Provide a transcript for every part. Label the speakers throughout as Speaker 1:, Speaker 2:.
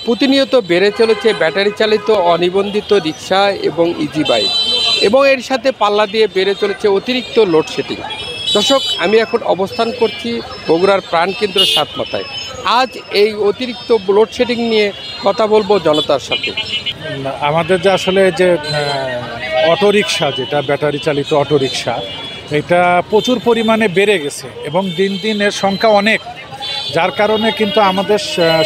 Speaker 1: প্রতিনিয়ত বেড়ে চলেছে ব্যাটারি চালিত অনিবন্ধিত রিক্সা এবং ইজি বাইক, এবং এর সাথে পাল্লা দিয়ে বেড়ে চলেছে অতিরিক্ত লোডশেডিং। দর্শক, আমি এখন অবস্থান করছি বগুড়ার প্রাণকেন্দ্র সাতমাথায়। আজ এই অতিরিক্ত লোডশেডিং নিয়ে কথা বলবো জনতার সাথে।
Speaker 2: আমাদের যে আসলে যে অটোরিকশা, যেটা ব্যাটারি চালিত অটোরিকশা, এটা প্রচুর পরিমাণে বেড়ে গেছে এবং দিন দিন এর সংখ্যা অনেক, যার কারণে কিন্তু আমাদের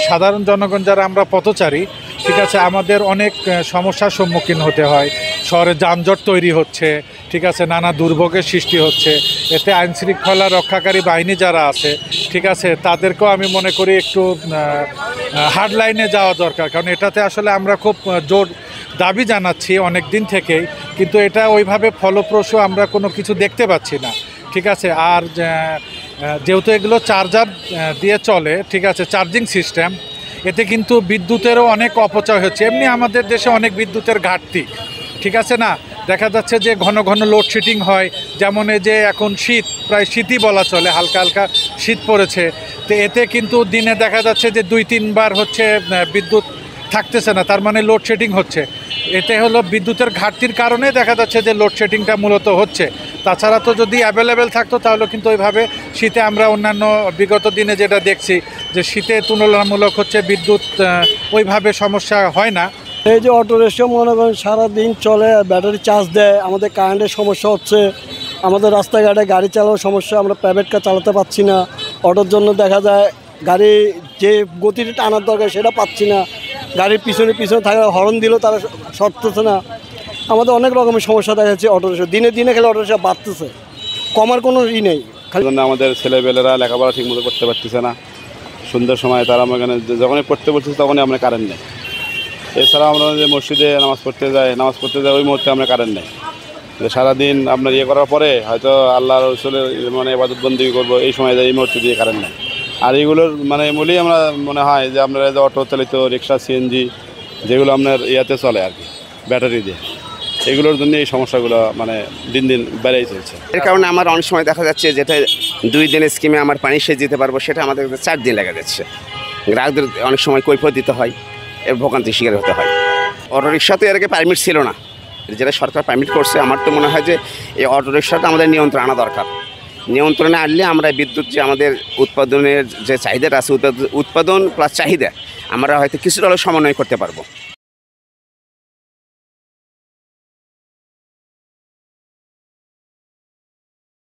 Speaker 2: সাধারণ জনগণ যারা আমরা পথচারী, ঠিক আছে, আমাদের অনেক সমস্যার সম্মুখীন হতে হয়। শহরে যানজট তৈরি হচ্ছে, ঠিক আছে, নানা দুর্ভোগের সৃষ্টি হচ্ছে। এতে আইনশৃঙ্খলা রক্ষাকারী বাহিনী যারা আছে, ঠিক আছে, তাদেরকেও আমি মনে করি একটু হার্ড লাইনে যাওয়া দরকার, কারণ এটাতে আসলে আমরা খুব জোর দাবি জানাচ্ছি অনেক দিন থেকেই, কিন্তু এটা ওইভাবে ফলপ্রসূ আমরা কোনো কিছু দেখতে পাচ্ছি না, ঠিক আছে। আর যেহেতু এগুলো চার্জার দিয়ে চলে, ঠিক আছে, চার্জিং সিস্টেম, এতে কিন্তু বিদ্যুতেরও অনেক অপচয় হচ্ছে। এমনি আমাদের দেশে অনেক বিদ্যুতের ঘাটতি, ঠিক আছে না, দেখা যাচ্ছে যে ঘন ঘন লোডশেডিং হয়। যেমন এই যে এখন শীত, প্রায় শীতই বলা চলে, হালকা হালকা শীত পড়েছে, তো এতে কিন্তু দিনে দেখা যাচ্ছে যে 2-3 বার হচ্ছে বিদ্যুৎ থাকতেছে না, তার মানে লোডশেডিং হচ্ছে। এতে হলো বিদ্যুতের ঘাটতির কারণে দেখা যাচ্ছে যে লোডশেডিংটা মূলত হচ্ছে। তাছাড়া তো যদি অ্যাভেলেবেল থাকতো তাহলে কিন্তু ওইভাবে শীতে আমরা অন্যান্য বিগত দিনে যেটা দেখছি যে শীতে তুলনামূলক হচ্ছে বিদ্যুৎ ওইভাবে সমস্যা হয় না।
Speaker 3: এই যে অটো রিক্সা মনে করেন সারাদিন চলে, ব্যাটারি চার্জ দেয়, আমাদের কারেন্টের সমস্যা হচ্ছে, আমাদের রাস্তাঘাটে গাড়ি চালানোর সমস্যা, আমরা প্রাইভেট কার চালাতে পারছি না। অটোর জন্য দেখা যায় গাড়ি যে গতিটা টানার দরকার সেটা পাচ্ছি না, গাড়ির পিছনে থাকা হর্ন দিলেও তারা সরতেছে না। আমাদের অনেক রকমের সমস্যা দেখা যাচ্ছে অটো রিক্সা, দিনে দিনে খেলে অটো রিক্সা বাড়তেছে, কমার কোনো নেই।
Speaker 4: খালি আমাদের ছেলেবেলেরা লেখাপড়া ঠিকমতো করতে পারতেছে না। সন্ধ্যার সময় তারা এখানে যখনই পড়তে বলতেছে তখনই আমরা কারেন্ট নেই। এছাড়া আমরা যে মসজিদে নামাজ পড়তে যাই ওই মুহূর্তে আমরা কারেন্ট নেই। সারাদিন আপনার করার পরে হয়তো আল্লাহ রসুলের ইবাদতবন্দি করবো, এই সময় এই মুহূর্তে দিয়ে কারেন্ট নেই। আর এইগুলোর মূলেই আমরা মনে হয় যে আপনারা যে অটো চালিত রিক্সা, সিএনজি, যেগুলো আপনার চলে আর কি ব্যাটারি দিয়ে, এগুলোর জন্য এই সমস্যাগুলো দিন দিন বেড়েই চলছে।
Speaker 5: এর কারণে আমার অনেক সময় দেখা যাচ্ছে যেটা 2 দিনের স্কিমে আমার পানি সেচ দিতে পারবো, সেটা আমাদের 4 দিন লেগে যাচ্ছে। গ্রাহকদের অনেক সময় কৈফিয়ত দিতে হয়, এর ভোগান্তির শিকার হতে হয়। অটোরিকশাতে এর আগে পারমিট ছিল না, যেটা সরকার পারমিট করছে। আমার তো মনে হয় যে এই অটোরিকশাটা আমাদের নিয়ন্ত্রণে আনা দরকার। নিয়ন্ত্রণে আনলে আমরা বিদ্যুৎ যে আমাদের উৎপাদনের যে চাহিদাটা আছে, উৎপাদন প্লাস চাহিদা আমরা হয়তো কিছুটা হলেও সমন্বয় করতে পারবো।